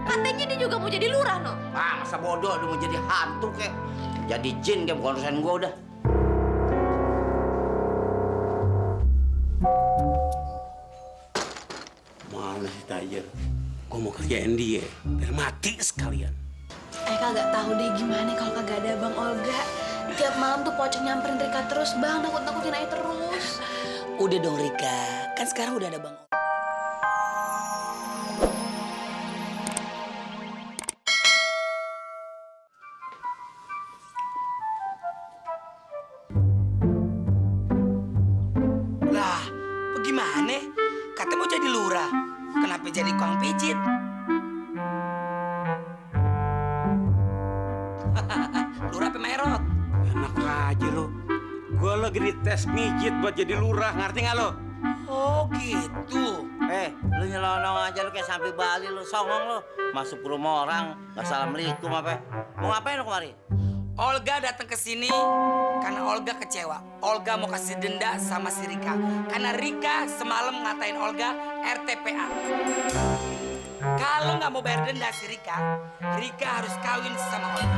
Katanya dia juga mau jadi lurah, no. Ah, masa bodoh lu mau jadi hantu kek. Jadi jin kayak bukan urusan gua udah. Mana si Tajer? Gua mau kerjain dia, biar mati sekalian. Kagak tahu deh gimana kalau kagak ada Bang Olga. Tiap malam tuh Pocong nyamperin Rika terus, Bang. Nakut-nakutin aja terus. Udah dong Rika, kan sekarang udah ada Bang. Lah, bagaimana? Katanya mau jadi lurah, kenapa jadi tukang pijit? Lurah apa merot? Enak aja lo. Gua lagi dites mijit buat jadi lurah, ngerti nggak lo? Oh gitu. Lu nyelonong aja lu kayak sampai Bali lu, songong lu. Masuk ke rumah orang, nggak assalamualaikum apa? Mau ngapain lu kemari? Olga datang ke sini karena Olga kecewa. Olga mau kasih denda sama si Rika. Karena Rika semalam ngatain Olga RTPA. Kalau nggak mau bayar denda si Rika, Rika harus kawin sama Olga.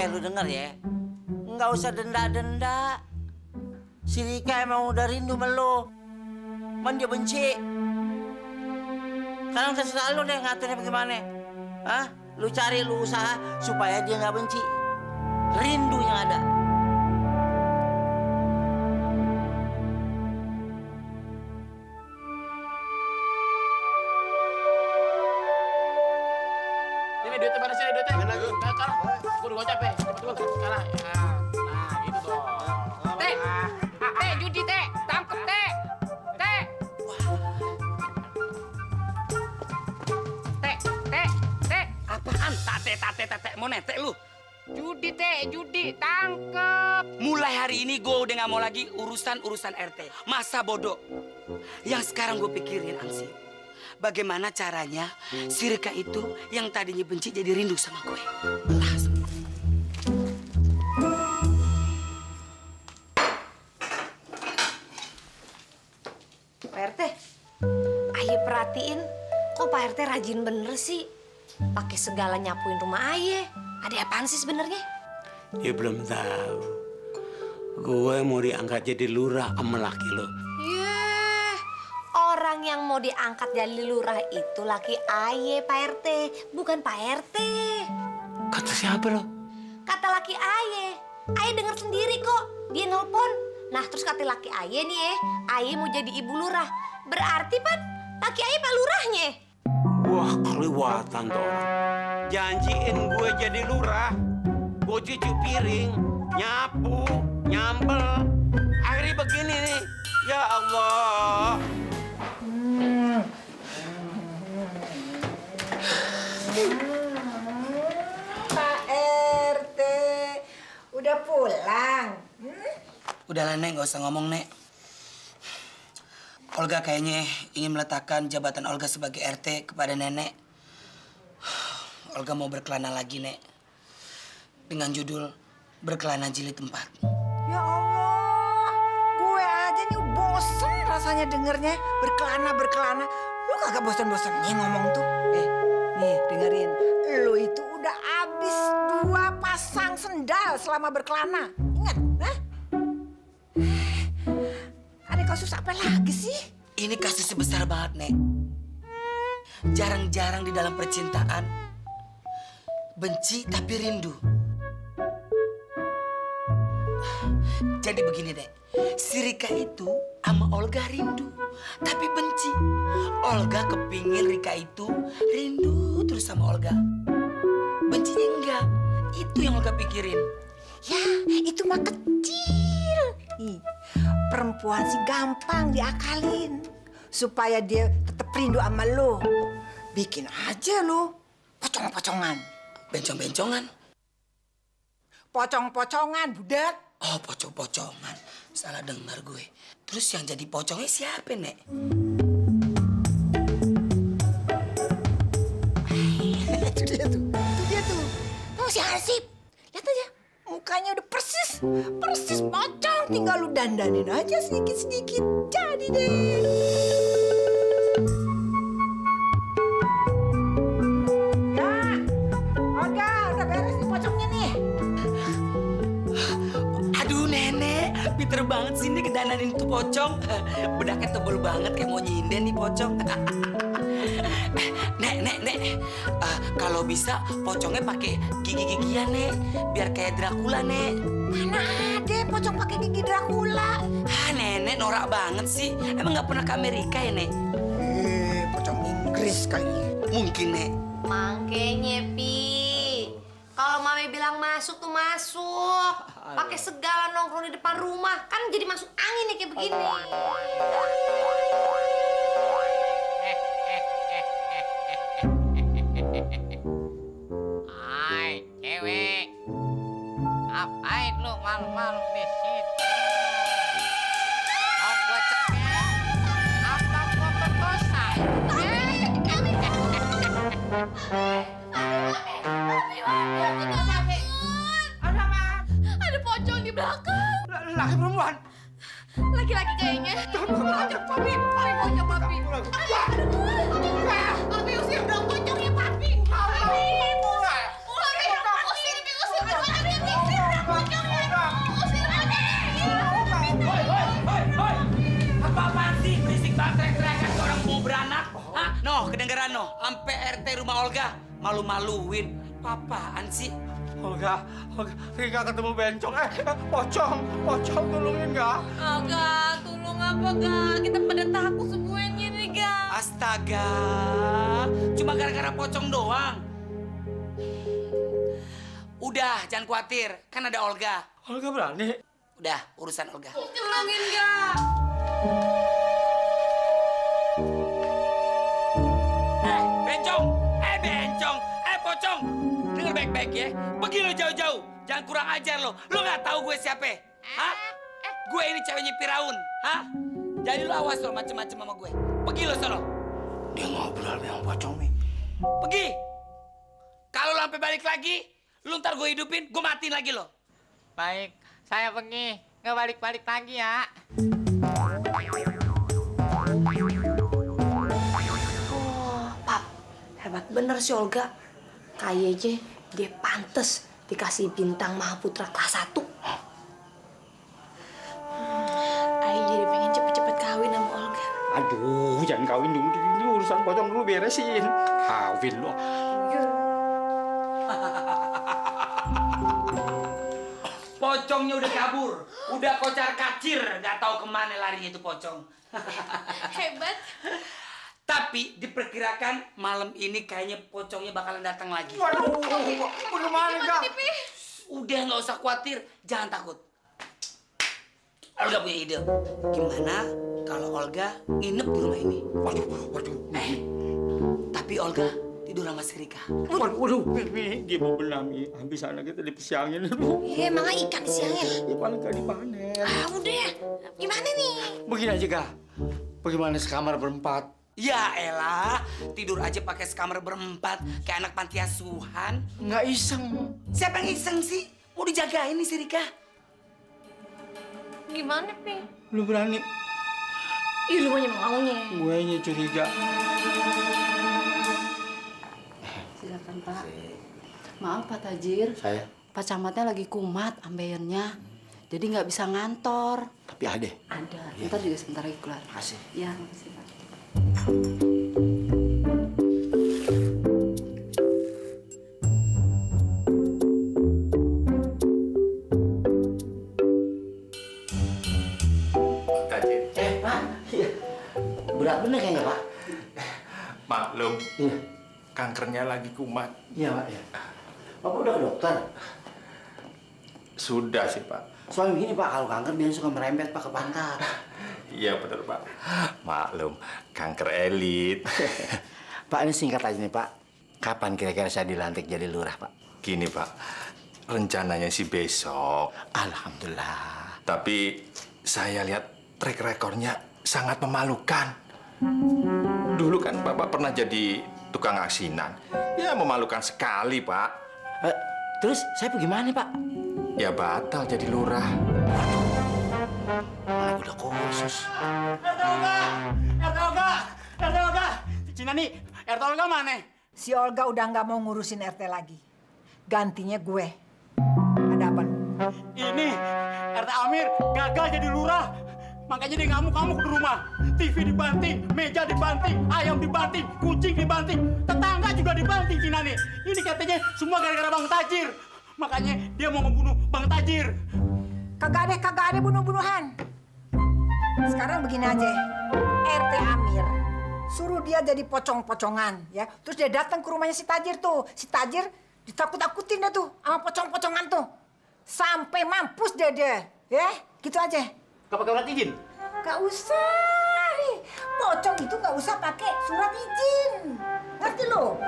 Lu denger ya? Nggak usah denda-denda. Si Rika emang udah rindu sama lu. Man dia benci. Sekarang terserah lu deh ngaturnya bagaimana. Hah? Lu cari, lu usaha supaya dia nggak benci. Rindu yang ada. Ini duitnya mana sih duitnya? Nah, kalah. Gue udah gocap ya. Cepet kalah. Nah, gitu dong. Teh, teh judi teh, tangkep teh, teh. Teh. Apaan? Tate, mau netek lu? Judi teh, judi, tangkep. Mulai hari ini gue udah nggak mau lagi urusan RT. Masa bodoh. Yang sekarang gue pikirin, Angsi. Bagaimana caranya si Rika itu yang tadinya benci jadi rindu sama gue. Pak RT, Aye perhatiin, kok Pak RT rajin bener sih? Pakai segala nyapuin rumah Aye. Ada apaan sih sebenarnya? Ya belum tahu. Gue mau diangkat jadi lurah sama laki lo. Yeh, orang yang mau diangkat jadi lurah itu laki Aye, Pak RT, bukan Pak RT. Kata siapa lo? Kata laki Aye. Aye denger sendiri kok, dia nelpon. Nah, terus kata laki Aye nih Aye mau jadi ibu lurah. Berarti, Pan, laki Aye Pak Lurahnya. Wah, kelewatan tuh orang. Janjiin gue jadi lurah, gue cuci piring, nyapu, nyambel. Akhirnya begini nih, ya Allah. Pak RT, udah pulang? Udahlah, Nek, nggak usah ngomong, Nek. Olga kayaknya ingin meletakkan jabatan Olga sebagai RT kepada Nenek. Olga mau berkelana lagi, Nek. Dengan judul Berkelana Jilid 4. Ya Allah, gue aja nih bosen rasanya dengernya. Berkelana. Lu kagak bosan-bosannya ngomong tuh? Nih dengerin. Lu itu udah abis 2 pasang sendal selama berkelana. Ingat, hah? Ada kasus apa lagi sih? Ini kasusnya besar banget, Nek. Jarang-jarang di dalam percintaan benci tapi rindu. Jadi begini, Nek. Si Rika itu sama Olga rindu, tapi benci. Olga kepingin Rika itu rindu terus sama Olga. Bencinya enggak. Itu yang Olga pikirin. Ya, itu mah kecil. Perempuan sih gampang diakalin. Supaya dia tetap rindu sama lo. Bikin aja lo pocong-pocongan. Bencong-bencongan. Pocong-pocongan, budak. Oh, pocong-pocongan. Salah dengar gue. Terus yang jadi pocongnya siapa, Nek? Itu dia tuh. Tuh si Hansip. Lihat aja. Mukanya udah persis pocong. Tinggal lu dandanin aja sedikit-sedikit. Jadi deh. pinter banget sih nih kedananin tuh pocong. Bedaknya tebel banget kayak mau nyinden nih pocong. Nek. Kalau bisa pocongnya pakai gigi-gigian, Nek. Biar kayak Dracula, Nek. Mana ada pocong pakai gigi Dracula? Nenek norak banget sih. Emang nggak pernah ke Amerika ya, Nek? Pocong Inggris kayaknya. Mungkin, Nek. Makanya, Pi. Kalau Mami bilang masuk tuh masuk. Pakai segala nongkrong di depan rumah. Kan jadi masuk angin nih kayak begini. Hai, cewek. Ngapain lu malam-malam di situ? Mau gua cekek? Apa gua berdosa? Ada pocong di belakang. Laki perempuan. Laki-laki kayaknya. Pocong, Papi. Pocong, Papi. Papi, usir dong pocongnya, Papi. Papi, usir. Usir pocongnya. Apa-apaan sih? Berisik banget teriak-teriakan ke orang mau beranak. Hah? Noh, kedengeran noh. Sampai RT rumah Olga. Malu-maluin. Apaan sih? Olga, Rika ketemu bencong. Pocong tolongin Ga. Agak, tolong apa, Gak? Kita pada takut semuanya nih, Gak. Astaga. Cuma gara-gara pocong doang. Udah, jangan khawatir. Kan ada Olga. Olga berani. Udah, urusan Olga. Tolongin, Gak. Bencong. Pocong. Dengar baik-baik ya. Pergi lo jauh-jauh. Jangan kurang ajar lo. Lo nggak tahu gue siapa? Hah? Gue ini ceweknya Firaun. Hah? Jadi lo awas lo macem-macem sama gue. Pergi lo sono. Dia ngobrol sama pocong, Mi. Pergi. Kalau lo sampai balik lagi, lo ntar gue hidupin, gue matiin lagi lo. Baik, saya pergi. Nggak balik-balik lagi ya. Oh, Pap. Hebat bener si Olga. Kayaknya dia pantes dikasih bintang Mahaputra kelas 1. Ayah jadi pengen cepet-cepet kawin sama Olga. Aduh, jangan kawin dulu. Ini urusan pocong dulu beresin. Kawin lo. Pocongnya udah kabur, udah kocar kacir, nggak tahu kemana larinya itu pocong. Hebat. Tapi diperkirakan malam ini kayaknya pocongnya bakalan datang lagi. Waduh, bagaimana Ga? Udah nggak usah khawatir, jangan takut. Olga punya ide. Gimana kalau Olga nginep di rumah ini? Waduh. Tapi Olga tidur sama si Rika. Waduh, Mi, gimana benar, Mi? Habis anak kita dipesiangin. Iya, emang ikan siangnya. Ya paling gak dipanen. Udah. Gimana nih? Begini aja, Ga. Bagaimana sekamar berempat? Ya elah, tidur aja pakai sekamar berempat kayak anak panti asuhan. Nggak iseng. Siapa yang iseng sih? Mau dijagain nih si Rika. Gimana, Pi? Lu berani? Ih, lu maunya. Gue nya curiga. Silakan Pak. Maaf Pak Tajir. Saya? Pak Camatnya lagi kumat ambeiernya. Jadi nggak bisa ngantor. Tapi ada. Ada. Ntar juga sebentar lagi keluar. Makasih. Ya, makasih Pak. Pak. Iya. Berat bener kayaknya, Pak. Maklum, kankernya lagi kumat. Iya, Pak. Ya. Bapak udah ke dokter? Sudah sih, Pak. Soalnya begini, Pak. Kalau kanker biasanya suka merembet, Pak, ke pantat. Iya, betul, Pak. Maklum, kanker elit. Pak, ini singkat aja nih, Pak. Kapan kira-kira saya dilantik jadi lurah, Pak? Gini, Pak. Rencananya sih besok. Alhamdulillah. Tapi saya lihat track recordnya sangat memalukan. Dulu kan Bapak pernah jadi tukang asinan. Ya, memalukan sekali, Pak. Terus saya bagaimana, Pak? Ya batal jadi lurah. Malah udah kursus. RT Olga! Cina nih, RT Olga mana? Si Olga udah nggak mau ngurusin RT lagi. Gantinya gue. Ada apa? Ini RT Amir gagal jadi lurah. Makanya dia ngamuk-ngamuk di rumah. TV dibanting, meja dibanting, ayam dibanting, kucing dibanting, tetangga juga dibanting Cina nih. Ini katanya semua gara-gara Bang Tajir. Makanya dia mau ngebunuh Bang Tajir. Kagak ada bunuh-bunuhan. Sekarang begini aja, RT Amir suruh dia jadi pocong-pocongan, ya. Terus dia datang ke rumahnya si Tajir tuh. Si Tajir ditakut-takutin dah tuh sama pocong-pocongan tuh. Sampai mampus dia, ya. Gitu aja. Gak pakai surat izin? Gak usah. Pocong itu gak usah pakai surat izin. Ngerti lo?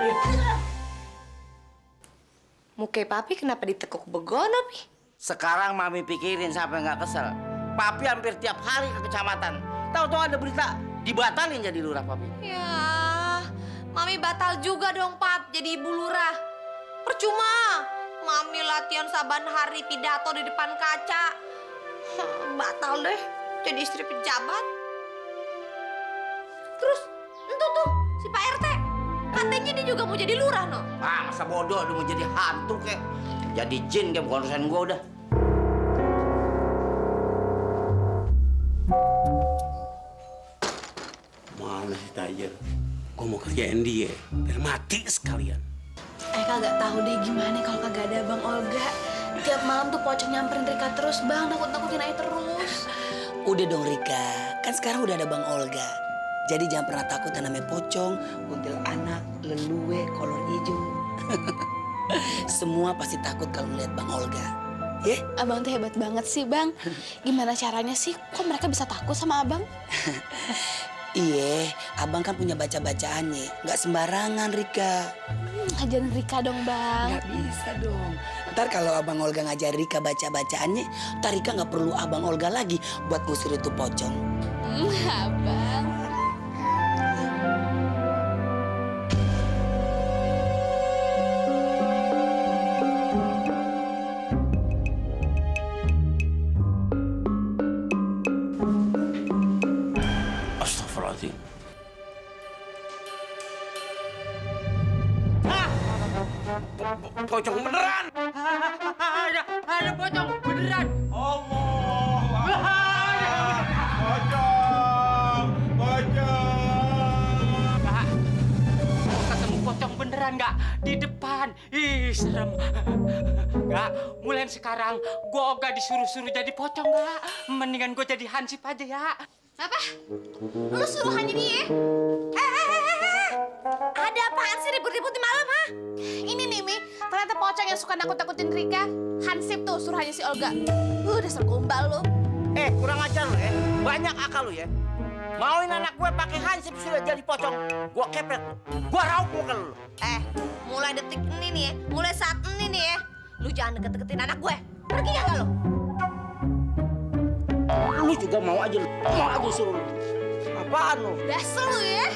Muka papi kenapa ditekuk begono, Pi? Sekarang Mami pikirin sampai nggak kesel. Papi hampir tiap hari ke kecamatan. Tahu-tahu ada berita dibatalin jadi lurah Papi. Ya, Mami batal juga dong, Pap, jadi ibu lurah. Percuma. Mami latihan saban hari pidato di depan kaca. Batal deh jadi istri pejabat. Terus, itu tuh si Pak RT. Katanya dia juga mau jadi lurah, no? Ah, masa bodoh lu mau jadi hantu kek. Jadi jin kayak bukan urusan gua udah. Mana si Tajir? Gue mau kerjain dia, biar mati sekalian. Kagak tahu deh gimana kalau kagak ada Bang Olga. Tiap malam tuh pocong nyamperin Rika terus, Bang. Nakut-nakutin Ayah terus. Udah dong Rika, kan sekarang udah ada Bang Olga. Jadi jangan pernah takut yang namanya pocong, kuntil anak, leluwe, kolor hijau. Semua pasti takut kalau melihat Bang Olga. Ya? Abang tuh hebat banget sih, Bang. Gimana caranya sih? Kok mereka bisa takut sama Abang? Iya, abang kan punya baca-bacaannya. Nggak sembarangan, Rika. Ajarin Rika dong, Bang. Nggak bisa dong. Ntar kalau abang Olga ngajar Rika baca-bacaannya, ntar Rika nggak perlu abang Olga lagi buat ngusir itu pocong. Abang. Astagfirullahaladzim. Pocong beneran! Ada pocong beneran! Kak, ketemu pocong beneran nggak di depan? Ih, serem. Kak, mulai sekarang gua gak disuruh-suruh jadi pocong, Kak. Mendingan gua jadi hansip aja ya. Apa? Lu suruhannya dia? Ada apaan sih ribut-ribut di malam, ha? Ini nih, Mi. Ternyata pocong yang suka nakut-nakutin Rika. Hansip tuh, suruhannya si Olga. Dasar gombal lu. Kurang ajar lu ya. Banyak akal lu ya. Mauin anak gue pakai hansip sudah jadi pocong. Gua kepret lu. Gua raup muka lu. Mulai detik ini nih ya, mulai saat ini nih ya, lu jangan deket-deketin anak gue. Pergi ya lo? Lu juga mau aja lu. Mau aja suruh lu. Apaan lu? Dasar lu ya.